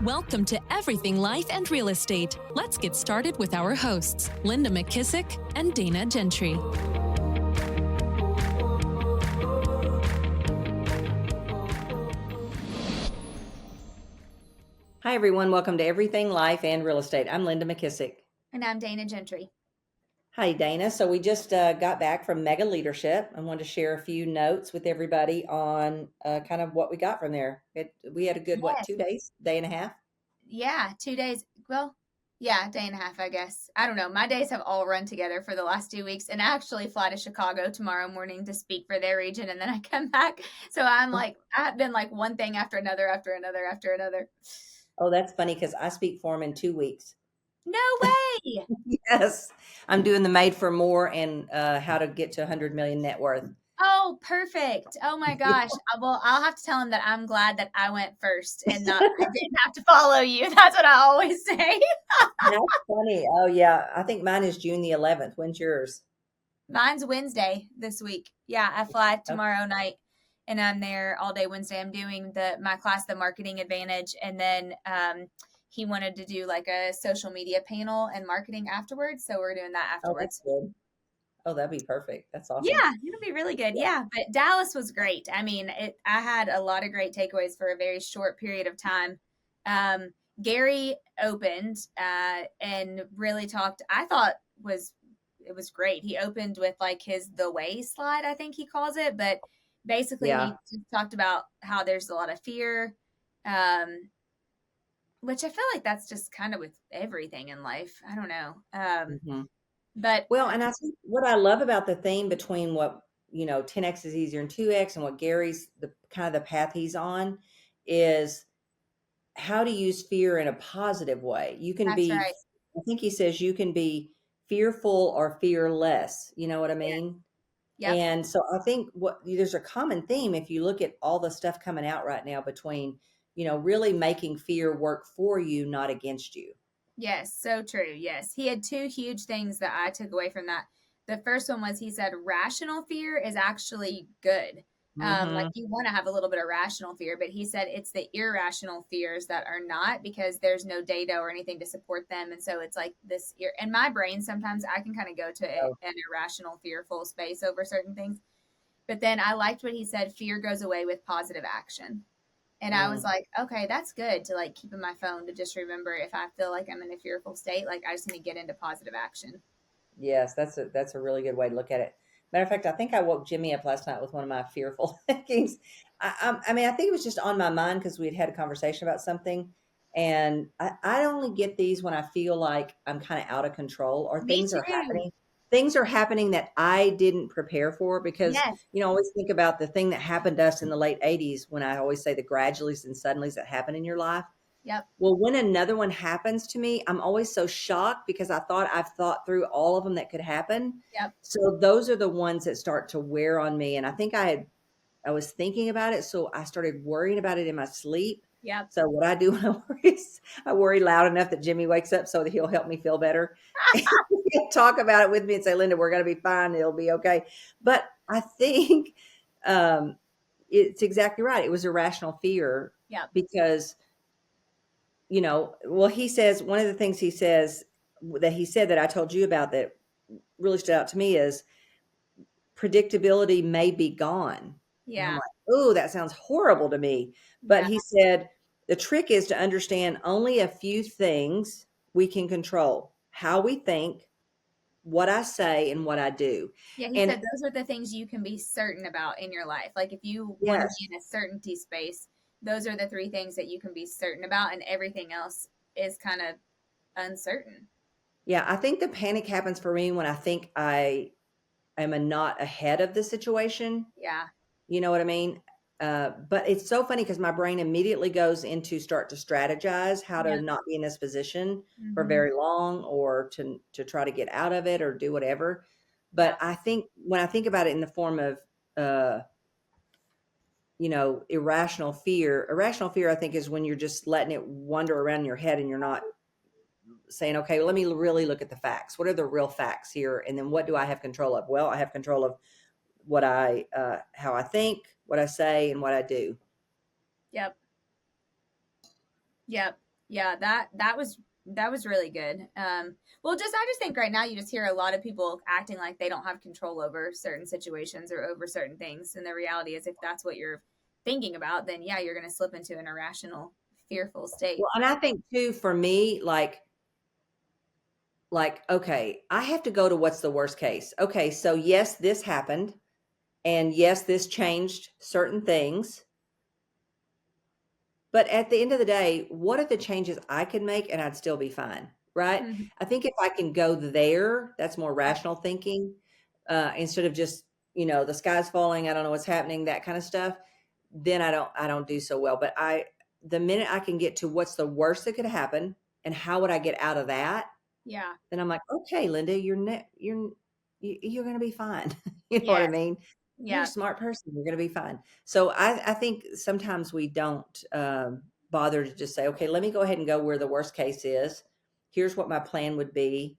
Welcome to Everything Life and Real Estate. Let's get started with our hosts, Linda McKissack and Dana Gentry. Hi, everyone. Welcome to Everything Life and Real Estate. I'm Linda McKissack. And I'm Dana Gentry. Hi, Dana. So we just got back from Mega Leadership. I wanted to share a few notes with everybody on kind of what we got from there. We had a good, 2 days, day and a half? Yeah, 2 days. Well, yeah, day and a half, I guess. I don't know. My days have all run together for the last 2 weeks, and I actually fly to Chicago tomorrow morning to speak for their region, and then I come back. So I've been like one thing after another, after another, after another. Oh, that's funny because I speak for them in 2 weeks. No way. Yes. I'm doing the Made for More and how to get to 100 million net worth. Oh, perfect. Oh my gosh. Well, I'll have to tell him that I'm glad that I went first and I didn't have to follow you. That's what I always say. That's funny. Oh, yeah. I think mine is June the 11th. When's yours? Mine's Wednesday this week. Yeah, I fly tomorrow night and I'm there all day Wednesday. I'm doing my class, The Marketing Advantage. And then he wanted to do like a social media panel and marketing afterwards. So we're doing that Oh, that's afterwards. good. Oh, that'd be perfect. That's awesome. Yeah, it'll be really good. Yeah. But Dallas was great. I mean, I had a lot of great takeaways for a very short period of time. Gary opened and really talked, I thought it was great. He opened with like the way slide, I think he calls it, but basically he just talked about how there's a lot of fear, which I feel like that's just kind of with everything in life. I don't know. But well, and I think what I love about the theme between what 10x is easier than 2x and what Gary's the path he's on is how to use fear in a positive way. You can be, right. I think he says you can be fearful or fearless. You know what I mean? Yeah. Yep. And so I think there's a common theme if you look at all the stuff coming out right now between, really making fear work for you, not against you. Yes, so true. Yes. He had two huge things that I took away from that. The first one was he said rational fear is actually good. Like you want to have a little bit of rational fear, but he said it's the irrational fears that are not because there's no data or anything to support them. And so it's like this in my brain, sometimes I can kind of go to an irrational, fearful space over certain things. But then I liked what he said, fear goes away with positive action. And I was like, okay, that's good to like keep in my phone to just remember if I feel like I'm in a fearful state, like I just need to get into positive action. Yes, that's a really good way to look at it. Matter of fact, I think I woke Jimmy up last night with one of my fearful thinkings. I mean, I think it was just on my mind because we had a conversation about something. And I only get these when I feel like I'm kind of out of control or things are happening. Things are happening that I didn't prepare for because, I always think about the thing that happened to us in the late 80s when I always say the graduallys and suddenlies that happen in your life. Yep. Well, when another one happens to me, I'm always so shocked because I've thought through all of them that could happen. Yep. So those are the ones that start to wear on me. And I think I was thinking about it. So I started worrying about it in my sleep. Yep. So what I do when I worry is I worry loud enough that Jimmy wakes up so that he'll help me feel better. He'll talk about it with me and say, Linda, we're going to be fine. It'll be okay. But I think it's exactly right. It was irrational fear. Yep. Because well, he says, one of the things he said that I told you about that really stood out to me is predictability may be gone. Yeah. And I'm like, oh, that sounds horrible to me. But he said, the trick is to understand only a few things we can control: how we think, what I say, and what I do. Yeah, he said those are the things you can be certain about in your life. Like if you want to be in a certainty space, those are the three things that you can be certain about, and everything else is kind of uncertain. Yeah, I think the panic happens for me when I think I am not ahead of the situation. Yeah. You know what I mean? But it's so funny because my brain immediately goes into start to strategize how to not be in this position for very long or to try to get out of it or do whatever. But I think when I think about it in the form of, irrational fear, I think is when you're just letting it wander around your head and you're not saying, okay, well, let me really look at the facts. What are the real facts here? And then what do I have control of? Well, I have control of what how I think, what I say, and what I do. Yep. Yeah, that was really good. Well, just I just think right now you just hear a lot of people acting like they don't have control over certain situations or over certain things, and the reality is, if that's what you're thinking about, then yeah, you're going to slip into an irrational, fearful state. Well, and I think too, for me, okay, I have to go to what's the worst case. Okay, so yes, this happened, and yes, this changed certain things. But at the end of the day, what are the changes I could make and I'd still be fine, right? Mhm. I think if I can go there, that's more Yep. rational thinking, instead of just, the sky's falling, I don't know what's happening, that kind of stuff. Then I don't do so well. But the minute I can get to what's the worst that could happen and how would I get out of that, Yeah. then I'm like, okay, Linda, you're going to be fine. You know what I Yes. mean? You're a Yeah. smart person. You're going to be fine. So I think sometimes we don't bother to just say, okay, let me go ahead and go where the worst case is. Here's what my plan would be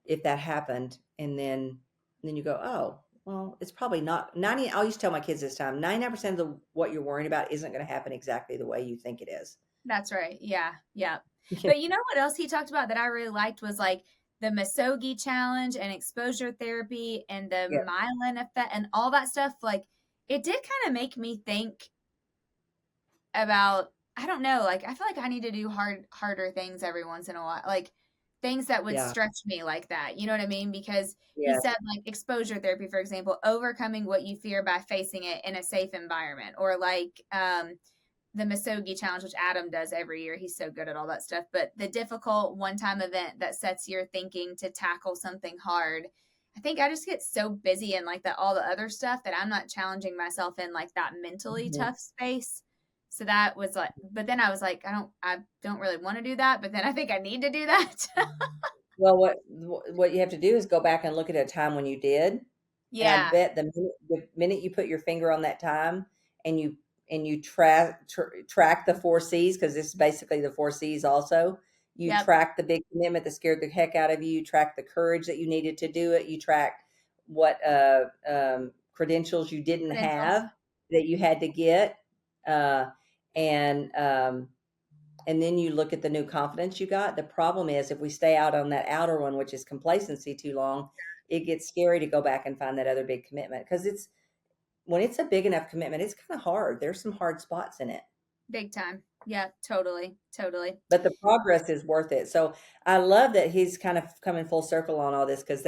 if that happened. And then you go, oh, well, it's probably not 90. I always tell my kids this time, 99% of what you're worrying about isn't going to happen exactly the way you think it is. That's right. Yeah. Yeah. But you know what else he talked about that I really liked was like the Masogi challenge and exposure therapy and the Yeah. myelin effect and all that stuff. Like it did kind of make me think about, I don't know, like I feel like I need to do harder things every once in a while. Like things that would Yeah. stretch me like that. You know what I mean? Because he Yeah. said like exposure therapy, for example, overcoming what you fear by facing it in a safe environment, or like the Masogi challenge, which Adam does every year. He's so good at all that stuff. But the difficult one-time event that sets your thinking to tackle something hard. I think I just get so busy in like that all the other stuff that I'm not challenging myself in like that mentally Mhm. tough space. So that was like, but then I was like, I don't really want to do that. But then I think I need to do that. Well, what you have to do is go back and look at a time when you did, and I Yeah. bet the minute you put your finger on that time and you track the 4 C's, because this is basically the 4 C's also. You Yep. track the big commitment that scared the heck out of you, you track the courage that you needed to do it, you track what credentials you didn't Credentials. have that you had to get, uh, and then you look at the new confidence you got. The problem is if we stay out on that outer one, which is complacency, too long, it gets scary to go back and find that other big commitment, because when it's a big enough commitment, it's kind of hard. There's some hard spots in it, Big time. Yeah, totally. Totally. but the progress is worth it. So I love that he's kind of coming full circle on all this, because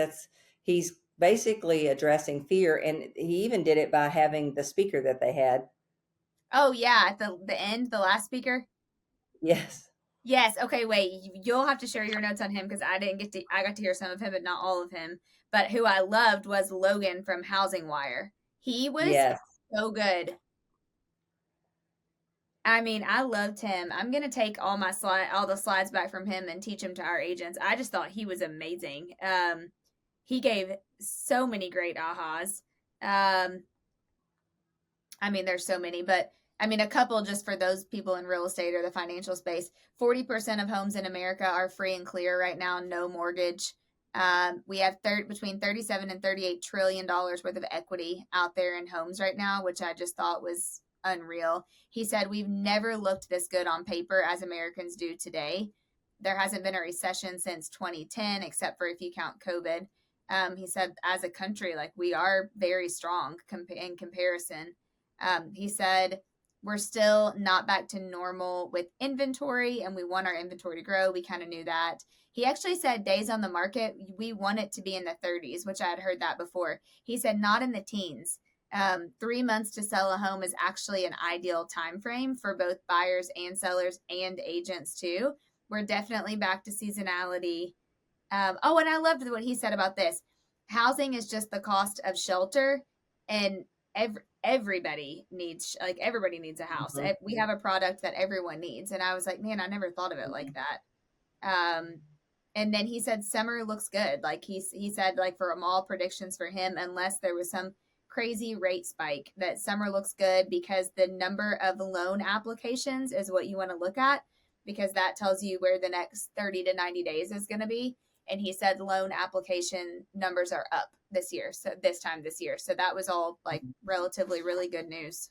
he's basically addressing fear. And he even did it by having the speaker that they had. Oh yeah, at the end, the last speaker. Yes. Yes. Okay. Wait. You'll have to share your notes on him because I didn't get to. I got to hear some of him, but not all of him. But who I loved was Logan from Housing Wire. He was Yes. so good. I mean, I loved him. I'm gonna take all the slides back from him and teach them to our agents. I just thought he was amazing. He gave so many great ahas. Um, I mean, there's so many, but I mean, a couple just for those people in real estate or the financial space. 40% of homes in America are free and clear right now, no mortgage. We have between 37 and 38 trillion dollars worth of equity out there in homes right now, which I just thought was unreal. He said we've never looked this good on paper as Americans do today. There hasn't been a recession since 2010, except for if you count COVID. He said as a country, like we are very strong in comparison. He said, we're still not back to normal with inventory and we want our inventory to grow. We kind of knew that. He actually said days on the market, we want it to be in the 30s, which I had heard that before. He said not in the teens. 3 months to sell a home is actually an ideal time frame for both buyers and sellers and agents too. We're definitely back to seasonality. Oh, and I loved what he said about this. Housing is just the cost of shelter, and everybody needs a house. Mhm. We have a product that everyone needs, and I was like, man, I never thought of it like that. And then he said summer looks good. Like he said, like for all predictions for him, unless there was some crazy rate spike, that summer looks good because the number of loan applications is what you want to look at, because that tells you where the next 30 to 90 days is going to be. And he said loan application numbers are up this year. So this time this year. So that was all like relatively really good news.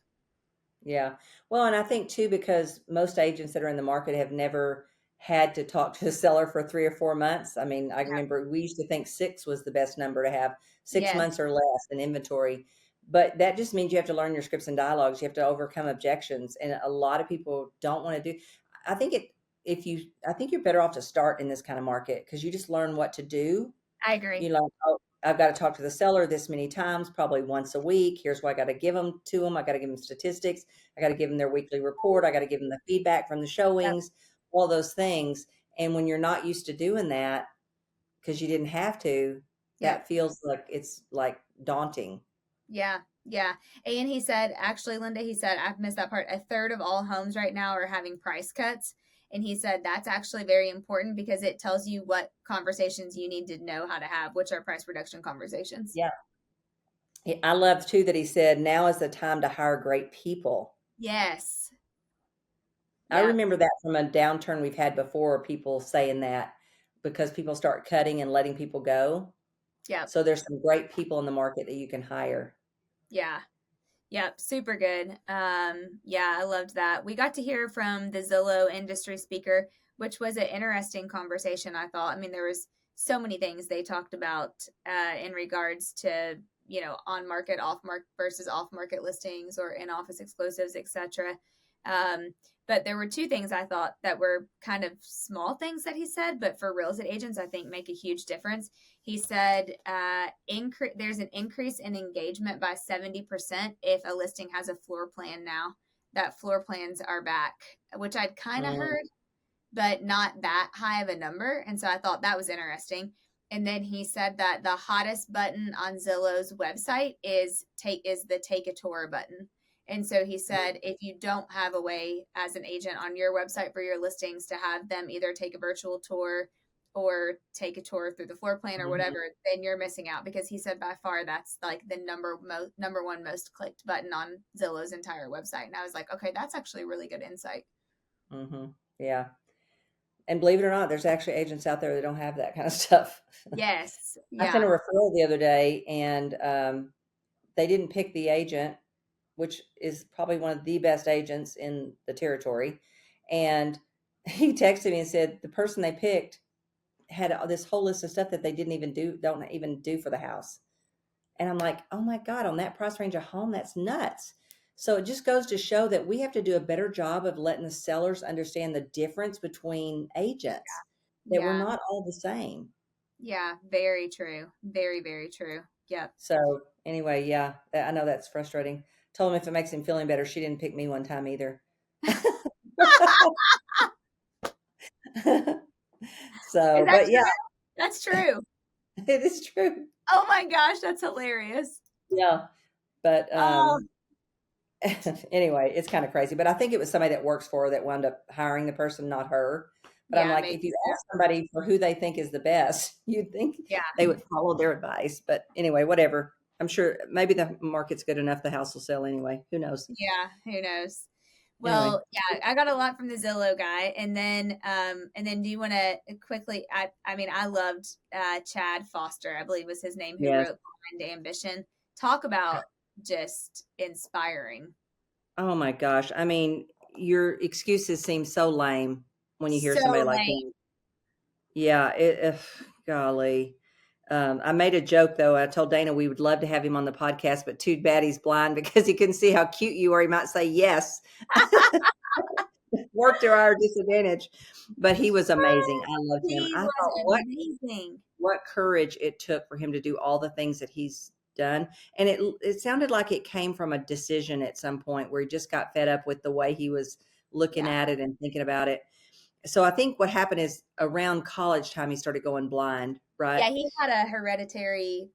Yeah. Well, and I think too, because most agents that are in the market have never had to talk to the seller for 3 or 4 months. I mean, I Yeah. remember we used to think 6 was the best number to have, six Yes, months or less in inventory. But that just means you have to learn your scripts and dialogues. You have to overcome objections. And a lot of people don't want to do. I think I think you're better off to start in this kind of market because you just learn what to do. I agree. You know, oh, I've got to talk to the seller this many times, probably once a week. Here's what I got to give them to them. I got to give them statistics. I got to give them their weekly report. I got to give them the feedback from the Yep. showings, all those things. And when you're not used to doing that because you didn't have to, Yep. that feels like it's like daunting. Yeah. Yeah. And he said, actually, Linda, he said, I've missed that part. A third of all homes right now are having price cuts. And he said that's actually very important because it tells you what conversations you need to know how to have, which are price reduction conversations. Yeah. I love too that he said, now is the time to hire great people. Yes. I Yeah. remember that from a downturn we've had before, people saying that because people start cutting and letting people go. Yep. So there's some great people in the market that you can hire. Yeah. Yep, super good. Yeah, I loved that. We got to hear from the Zillow industry speaker, which was an interesting conversation, I thought. I mean, there was so many things they talked about in regards to, on market, off market versus off market listings or in office exclusives, etc. But there were two things I thought that were kind of small things that he said, but for real estate agents, I think make a huge difference. He said there's an increase in engagement by 70% if a listing has a floor plan now. That floor plans are back, which I'd kind of Mm, heard, but not that high of a number. And so I thought that was interesting. And then he said that the hottest button on Zillow's website is the take a tour button. And so he said if you don't have a way as an agent on your website for your listings to have them either take a virtual tour or take a tour through the floor plan or mhm, whatever, then you're missing out because he said by far that's like the number one most clicked button on Zillow's entire website. And I was like, okay, that's actually really good insight. mhm. Yeah. And believe it or not, there's actually agents out there that don't have that kind of stuff. Yes. I sent a Yeah. referral the other day and they didn't pick the agent, which is probably one of the best agents in the territory. And he texted me and said the person they picked had this whole list of stuff that they don't even do for the house. And I'm like, oh my God, on that price range of home, that's nuts. So it just goes to show that we have to do a better job of letting the sellers understand the difference between agents, that we're Yeah. not all the same. Yeah. Very true. Very, very true. Yep. So anyway, yeah, I know that's frustrating. Told him if it makes him feeling better, she didn't pick me one time either. Is So, that but yeah, true? That's true. it is true. Oh my gosh, that's hilarious. Yeah. But Oh, anyway, it's kind of crazy. But I think it was somebody that works for her that wound up hiring the person, not her. But I'm yeah, like, maybe if you so. ask somebody for who they think is the best, you'd think Yeah. they would follow their advice. But anyway, whatever. I'm sure maybe the market's good enough, the house will sell anyway. Who knows? Yeah, who knows? Anyway, Well, yeah, I got a lot from the Zillow guy, and then do you want to quickly? I mean, I loved Chad Foster, I believe was his name, who yes. wrote Behind Ambition. Talk about just inspiring. Oh my gosh. I mean, your excuses seem so lame when you hear somebody So like lame. that. Yeah, golly. I made a joke though. I told Dana we would love to have him on the podcast, but too bad he's blind because he couldn't see how cute you are. He might say yes. Work to our disadvantage. But he was amazing. I loved him. He I was thought amazing. what courage it took for him to do all the things that he's done. And it sounded like it came from a decision at some point where he just got fed up with the way he was looking Yeah. at it and thinking about it. So I think what happened is around college time he started going blind, right? Yeah, he had a hereditary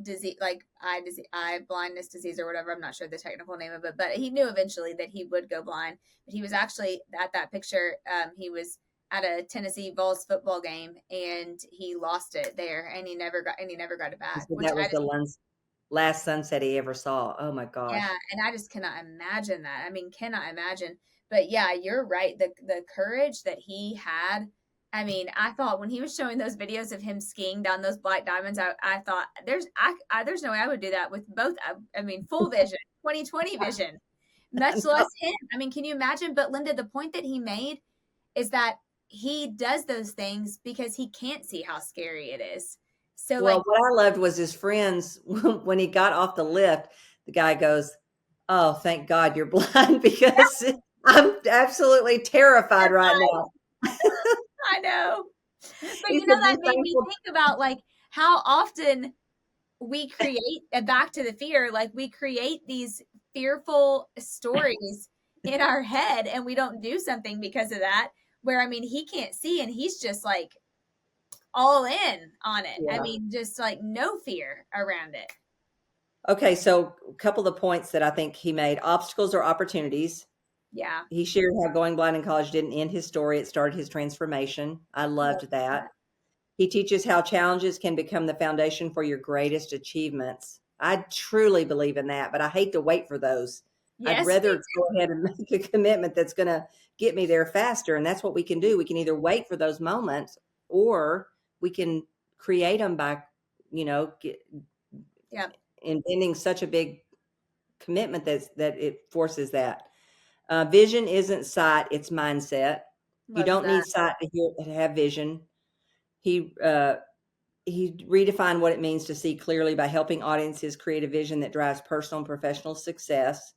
disease, like eye blindness disease or whatever. I'm not sure the technical name of it, but he knew eventually that he would go blind. But he was actually at that picture. He was at a Tennessee Vols football game and he lost it there, and he never got it He back. said Which that I was the just last sunset he ever saw. Oh my yeah, gosh. and I just cannot imagine that. I mean, cannot imagine. But yeah, you're right. The courage that he had. I mean, I thought when he was showing those videos of him skiing down those black diamonds, I thought there's no way I would do that with both. I mean, full vision, 20/20 vision. much less him. I mean, can you imagine? But Linda, the point that he made is that he does those things because he can't see how scary it is. So Well, like, what I loved was his friends when he got off the lift, the guy goes, "Oh, thank God you're blind because I'm absolutely terrified right now." I know. But He you know, said, that "Be made me thankful." think about like how often we create, and back to the fear, like we create these fearful stories in our head and we don't do something because of that. Where I mean, he can't see and he's just like all in on it. I Yeah. mean, just like no fear around it. Okay, so a couple of the points that I think he made, obstacles are opportunities. Yeah. He shared how going blind in college didn't end his story, it started his transformation. I Love loved that. that. He teaches how challenges can become the foundation for your greatest achievements. I truly believe in that, but I hate to wait for those. I'd Yes, me rather go ahead and make a commitment that's going to get me there faster. And that's what we can do. We can either wait for those moments or we can create them by, too. Yeah. inventing such a big commitment that it forces that. Vision isn't sight, it's mindset. You Loves don't need that. sight to have vision. He uh, he redefined what it means to see clearly by helping audiences create a vision that drives personal and professional success.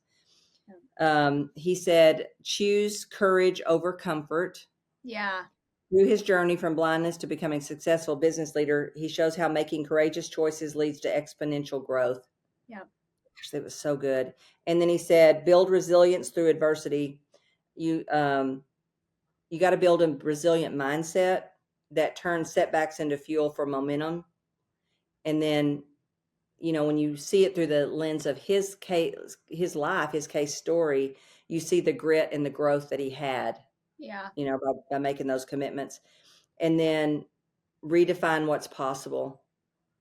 He said, choose courage over comfort. Yeah. Through his journey from blindness to becoming a successful business leader, he shows how making courageous choices leads to exponential growth. Yeah. Gosh, that was so good. And then he said, build resilience through adversity. You you got to build a resilient mindset that turns setbacks into fuel for momentum. And then, when you see it through the lens of his case, his life, his case story, you see the grit and the growth that he had, Yeah. by making those commitments. And then redefine what's possible.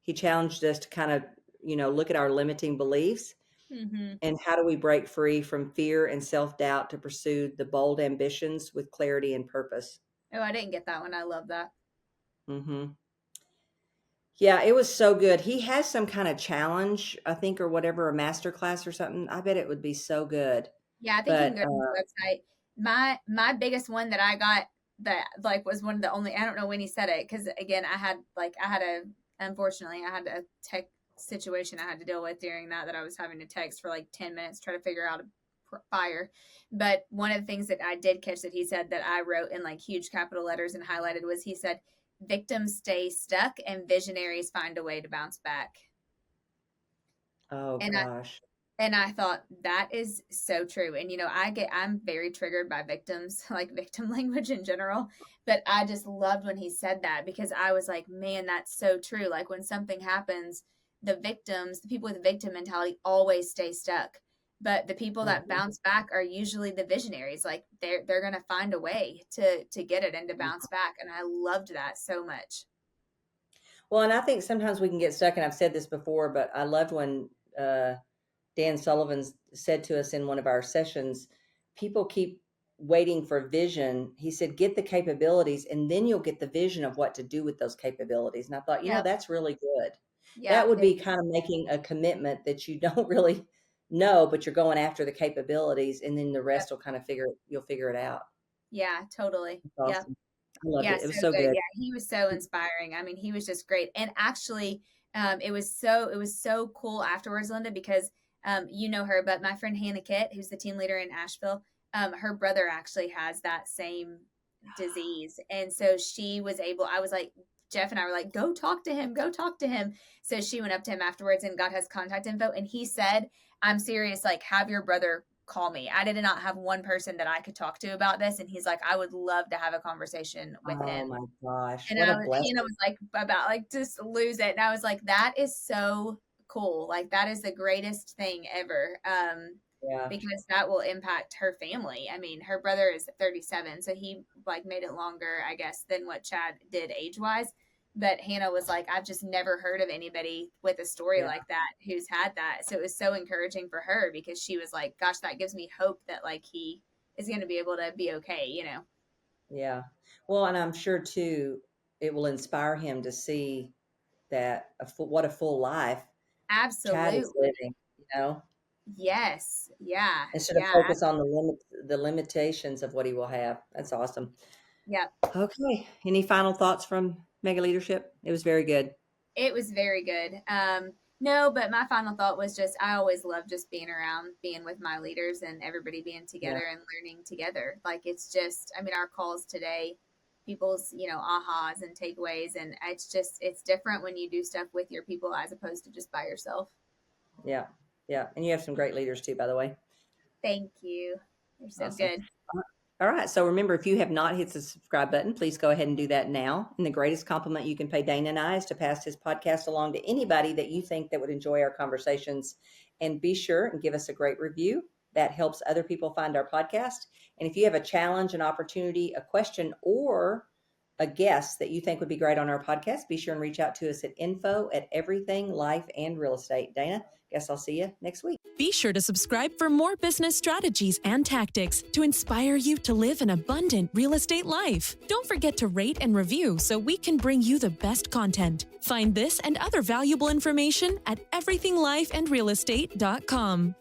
He challenged us to kind of, look at our limiting beliefs Mm-hmm. and how do we break free from fear and self-doubt to pursue the bold ambitions with clarity and purpose. Oh, I didn't get that one. I love that. Hmm. Yeah, it was so good. He has some kind of challenge, I think, or whatever, a master class or something. I bet it would be so good. Yeah, I think you can But go to his website. My biggest one that I got that like was one of the only, I don't know when he said it because again I had a, unfortunately I had a tech situation I had to deal with during that I was having to text for like 10 minutes try to figure out a fire. But one of the things that I did catch that he said that I wrote in like huge capital letters and highlighted was he said victims stay stuck and visionaries find a way to bounce back. oh And I gosh. And I thought that is so true. And you know, I'm very triggered by victims, like victim language in general. But I just loved when he said that because I was like, man, that's so true. Like when something happens, the victims, the people with victim mentality always stay stuck. But the people that Mhm. bounce back are usually the visionaries. Like they're gonna find a way to get it and to bounce back. And I loved that so much. Well, and I think sometimes we can get stuck, and I've said this before, but I loved when Dan Sullivan said to us in one of our sessions, people keep waiting for vision. He said, get the capabilities, and then you'll get the vision of what to do with those capabilities. And I thought, Yep. that's really good. Yeah. That would be kind of making a commitment that you don't really know, but you're going after the capabilities, and then the Yep. rest you'll figure it out. Yeah, totally. It's Yep. awesome. I loved Yeah, it. It so was so good. good. Yeah, he was so inspiring. I mean, he was just great. And actually, it was so cool afterwards, Linda, because you know her, but my friend Hannah Kitt, who's the team leader in Asheville, her brother actually has that same disease. And so she was able, I was like, Jeff and I were like, go talk to him, go talk to him. So she went up to him afterwards and got his contact info. And he said, I'm serious, like, have your brother call me. I did not have one person that I could talk to about this. And he's like, I would love to have a conversation with Oh him. my gosh. And What a Hannah blessing. was like, about like, just lose it. And I was like, that is so cool. Like, that is the greatest thing ever. Yeah. Because that will impact her family. I mean, her brother is 37, so he like made it longer, I guess, than what Chad did age wise. But Hannah was like, I've just never heard of anybody with a story Yeah. like that who's had that. So it was so encouraging for her because she was like, gosh, that gives me hope that like he is going to be able to be okay, you know? Yeah. Well, and I'm sure too, it will inspire him to see that what a full life Chad is Absolutely. living, you know? Yes. Yeah. instead of Yeah. focus on the limitations of what he will have. That's awesome. Yep. Okay. Any final thoughts from Mega Leadership? It was very good. It was very good. No, but my final thought was just I always love just being around, being with my leaders and everybody being Yeah. together and learning together. Like it's just, I mean, our calls today, people's, ahas and takeaways. And it's different when you do stuff with your people as opposed to just by yourself. Yeah. Yeah. And you have some great leaders too, by the way. Thank you. You're so Awesome. good. All right. So remember, if you have not hit the subscribe button, please go ahead and do that now. And the greatest compliment you can pay Dana and I is to pass his podcast along to anybody that you think that would enjoy our conversations. And be sure and give us a great review. That helps other people find our podcast. And if you have a challenge, an opportunity, a question, or a guest that you think would be great on our podcast, be sure and reach out to us at info@everything life and real estate. Dana, guess I'll see you next week. Be sure to subscribe for more business strategies and tactics to inspire you to live an abundant real estate life. Don't forget to rate and review so we can bring you the best content. Find this and other valuable information at everythinglifeandrealestate.com.